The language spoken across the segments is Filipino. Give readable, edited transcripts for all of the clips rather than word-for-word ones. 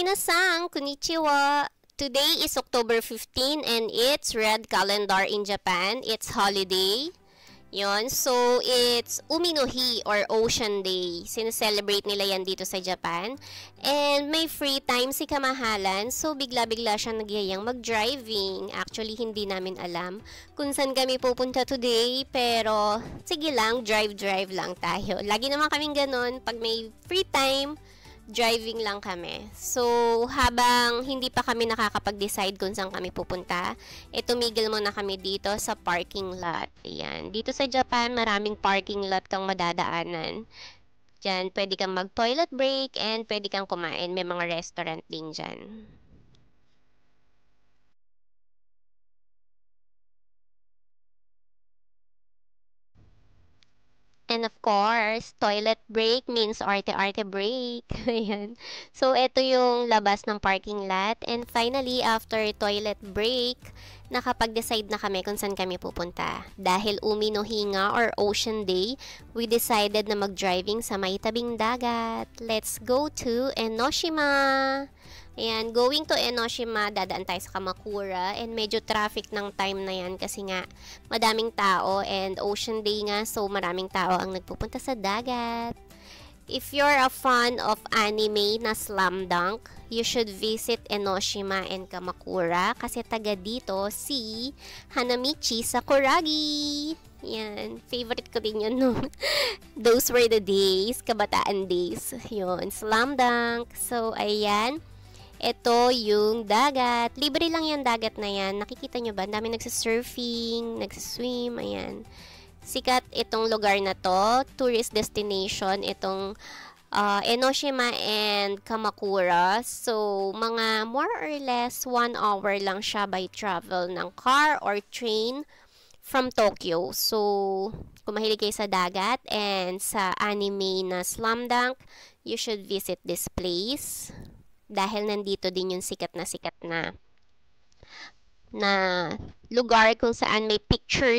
Minasan, konnichiwa. Today is October 15 and it's red calendar in Japan. It's holiday. Yon, so it's Umi no Hi or Ocean Day. Sineselebrate nila yan dito sa Japan. And may free time si Kamahalan, so bigla-bigla siya nagyayang mag-driving. Actually, hindi namin alam kung saan kami pupunta today, pero sige lang, drive-drive lang tayo. Lagi naman kaming ganun, pag may free time, driving lang kami. So, habang hindi pa kami nakakapag-decide kung saan kami pupunta, tumigil muna kami dito sa parking lot. Ayan. Dito sa Japan, maraming parking lot kang madadaanan. Diyan, pwede kang mag-toilet break and pwede kang kumain. May mga restaurant din dyan. And of course, toilet break means arte-arte break. Ayan. So, ito yung labas ng parking lot. And finally, after toilet break, nakapag-decide na kami kung saan kami pupunta. Dahil Umi no Hinga or Ocean Day, we decided na mag-driving sa may tabing dagat. Let's go to Enoshima! Ayan, going to Enoshima, dadaan tayo sa Kamakura and medyo traffic ng time na yan kasi nga madaming tao and Ocean Day nga, so maraming tao ang nagpupunta sa dagat. If you're a fan of anime na Slam Dunk, you should visit Enoshima and Kamakura kasi taga dito si Hanamichi Sakuragi. Yan, favorite ko din yun no. Those were the days, kabataan days. Yun, Slam Dunk. So, ayan. Ito yung dagat. Libre lang yung dagat na yan. Nakikita nyo ba? Ang dami nagsasurfing, nagsaswim, ayan. Sikat itong lugar na to. Tourist destination. Itong Enoshima and Kamakura. So, mga more or less 1 hour lang siya by travel ng car or train from Tokyo. So, kung mahilig kayo sa dagat and sa anime na Slam Dunk, you should visit this place. Dahil nandito din yung sikat na lugar kung saan may picture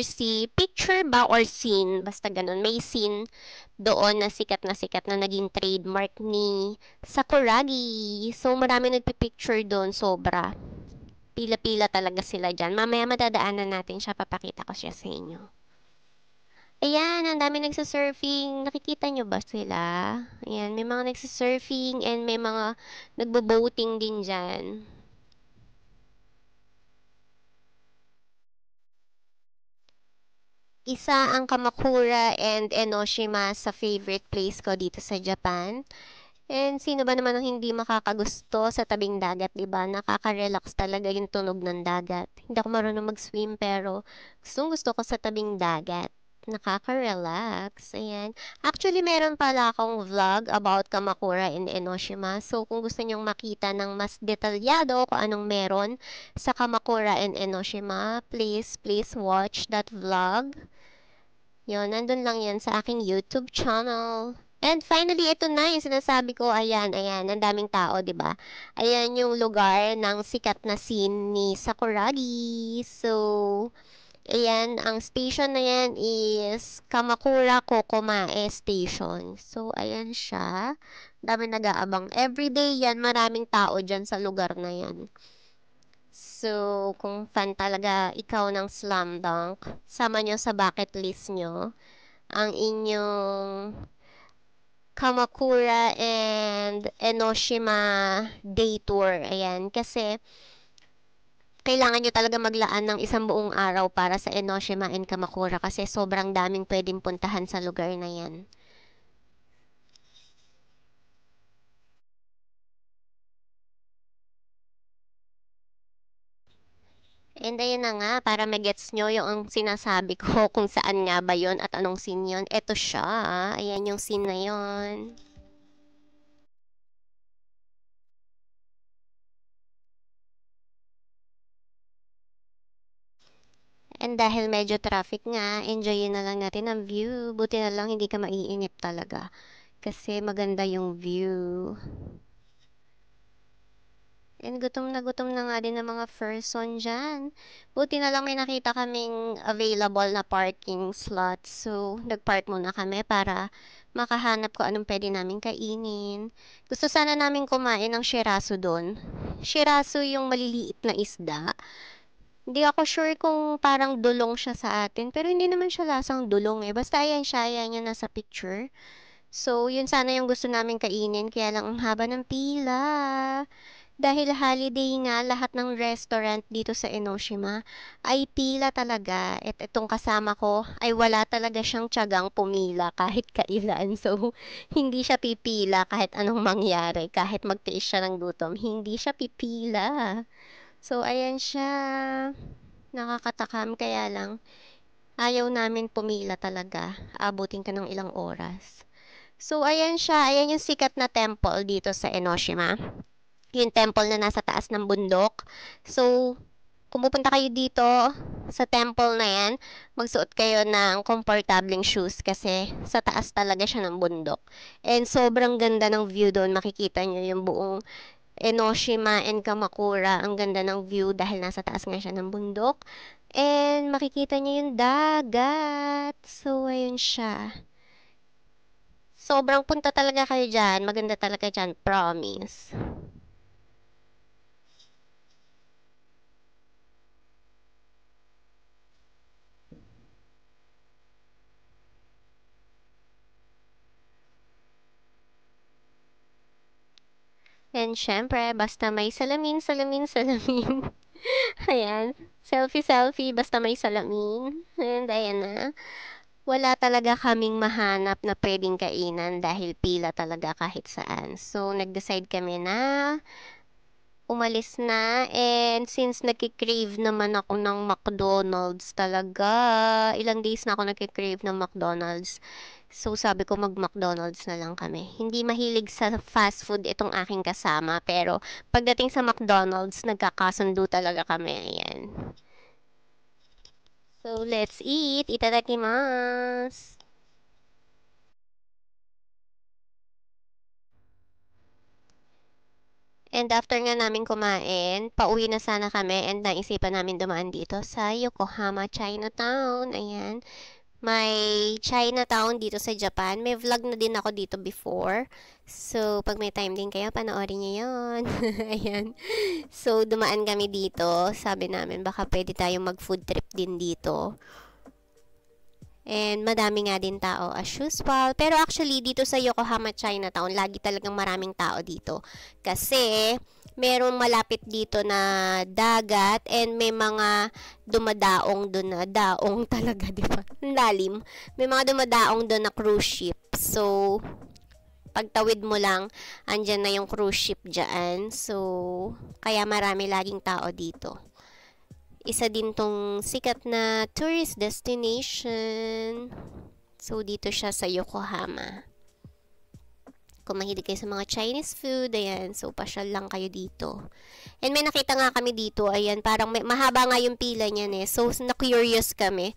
ba or scene, basta ganun, may scene doon na sikat na naging trademark ni Sakuragi. So, marami nagpipicture doon, sobra. Pila-pila talaga sila dyan. Mamaya madadaanan natin siya, papakita ko siya sa inyo. Ayan, ang dami nagsasurfing. Nakikita nyo ba sila? Ayan, may mga nagsasurfing and may mga nagbo-boating din dyan. Isa ang Kamakura and Enoshima sa favorite place ko dito sa Japan. And sino ba naman ang hindi makakagusto sa tabing dagat, 'di ba? Nakaka-relax talaga yung tunog ng dagat. Hindi ako marunong mag-swim pero gustong-gusto ko sa tabing dagat. Nakaka-relax. Ayan. Actually, meron pala akong vlog about Kamakura and Enoshima. So, kung gusto nyong makita ng mas detalyado kung anong meron sa Kamakura and Enoshima, please watch that vlog. Yun, nandun lang yan sa aking YouTube channel. And finally, ito na yung sinasabi ko. Ayan, ang daming tao, 'di ba? Ayan yung lugar ng sikat na scene ni Sakuragi. So, ayan, ang station na yan is Kamakura Kokomae Station. So, ayan siya. Dami nag-aabang. Everyday yan, maraming tao dyan sa lugar na yan. So, kung fan talaga ikaw ng Slam Dunk, sama nyo sa bucket list nyo ang inyong Kamakura and Enoshima day tour. Ayan, kasi kailangan nyo talaga maglaan ng isang buong araw para sa Enoshima and Kamakura kasi sobrang daming pwedeng puntahan sa lugar na yan. And ayun na nga, para magets nyo yung sinasabi ko kung saan nga ba yon at anong scene yun. Eto siya. Ayan yung scene na yon. And dahil medyo traffic nga, enjoyin na lang natin ang view. Buti na lang hindi ka maiinip talaga. Kasi maganda yung view. And gutom na nga din ng mga person dyan. Buti na lang may nakita kaming available na parking slot. So, nagpark muna kami para makahanap ko anong pwede namin kainin. Gusto sana namin kumain ng shirasu doon. Shirasu yung maliliit na isda. Hindi ako sure kung parang dulong siya sa atin, pero hindi naman siya lasang dulong eh. Basta ayan yung nasa picture. So, yun sana yung gusto namin kainin, kaya lang ang haba ng pila. Dahil holiday nga, lahat ng restaurant dito sa Enoshima ay pila talaga. At itong kasama ko ay wala talaga siyang tiyagang pumila kahit kailan. So, hindi siya pipila kahit anong mangyari. Kahit magtiis siya ng gutom, hindi siya pipila. So, ayan siya. Nakakatakam kaya lang. Ayaw namin pumila talaga. Abutin ka ng ilang oras. So, ayan siya. Ayan yung sikat na temple dito sa Enoshima. Yung temple na nasa taas ng bundok. So, kung pupunta kayo dito sa temple na yan, magsuot kayo ng komportableng shoes kasi sa taas talaga siya ng bundok. And sobrang ganda ng view doon. Makikita nyo yung buong Enoshima and Kamakura. Ang ganda ng view dahil nasa taas nga siya ng bundok. And makikita nyo yung dagat. So, ayun siya. Sobrang punta talaga kayo dyan. Maganda talaga dyan. Promise. And syempre, basta may salamin, salamin, salamin. Ayan. Selfie, selfie, basta may salamin. And ayan na. Wala talaga kaming mahanap na pwedeng kainan dahil pila talaga kahit saan. So, nag-decide kami na umalis na. And since nagkikrave naman ako ng McDonald's talaga, ilang days na ako nagkikrave ng McDonald's. So, sabi ko mag-McDonald's na lang kami. Hindi mahilig sa fast food itong aking kasama. Pero, pagdating sa McDonald's, nagkakasundo talaga kami. Ayan. So, let's eat. Itadakimasu. And after nga namin kumain, pauwi na sana kami and naisipan namin dumaan dito sa Yokohama Chinatown. Ayan. May Chinatown dito sa Japan. May vlog na din ako dito before. So, pag may time din kayo, panoorin niyo yun. Ayan. So, dumaan kami dito. Sabi namin, baka pwede tayong mag-food trip din dito. And madami nga din tao as usual. Pero actually, dito sa Yokohama Chinatown, lagi talagang maraming tao dito. Kasi, merong malapit dito na dagat and may mga dumadaong doon na daong talaga, di ba? Lalim. May mga dumadaong doon na cruise ship. So, pagtawid mo lang, andyan na yung cruise ship dyan. So, kaya marami laging tao dito. Isa din tong sikat na tourist destination. So, dito siya sa Yokohama. Kung mahilig kayo sa mga Chinese food, ayan. So, pasyal lang kayo dito. And may nakita nga kami dito, ayan. Parang mahaba nga yung pila niyan eh. So, na-curious kami.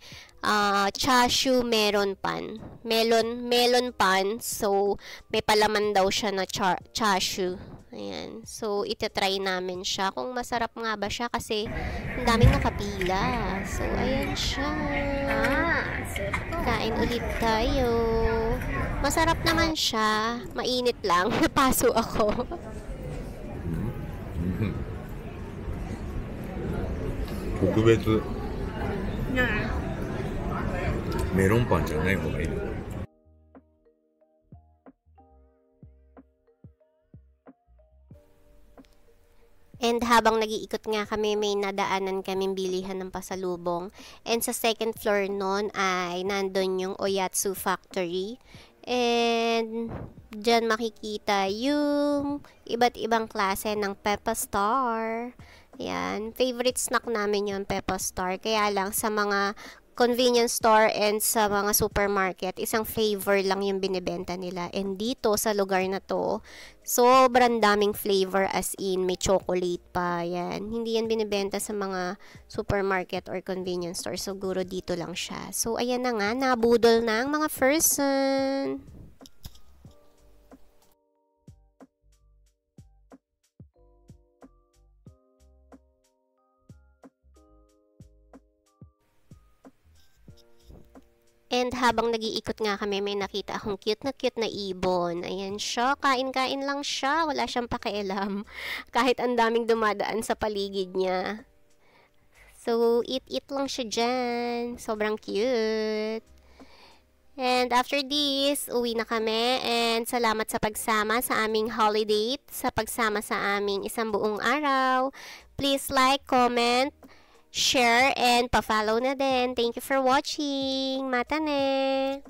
Chashu meron pan. Melon pan. So, may palaman daw siya na chashu. Ayan. So, itatry namin siya. Kung masarap nga ba siya kasi ang daming nakapila. So, ayan siya. Kain ulit tayo. Masarap naman siya. Mainit lang. Napaso ako. Kokubetsu. Melon pan じゃない方がいいの。 And habang nag-iikot nga kami, may nadaanan kaming bilihan ng pasalubong. And sa second floor nun ay nandun yung Oyatsu Factory. And dyan makikita yung iba't ibang klase ng Peppa Star. Yan. Favorite snack namin yung Peppa Star. Kaya lang sa mga convenience store and sa mga supermarket, isang flavor lang yung binibenta nila. And dito sa lugar na to, sobrang daming flavor as in may chocolate pa. Yan. Hindi yan binibenta sa mga supermarket or convenience store. Siguro dito lang siya. So, ayan na nga. Nabudol na ang mga person. And habang nag-iikot nga kami, may nakita akong cute na ibon. Ayan siya, kain-kain lang siya, wala siyang pakialam. Kahit ang daming dumadaan sa paligid niya. So, eat lang siya dyan. Sobrang cute. And after this, uwi na kami. And salamat sa pagsama sa aming holiday, sa pagsama sa aming isang buong araw. Please like, comment, share, and pa-follow na din. Thank you for watching. Mata ne!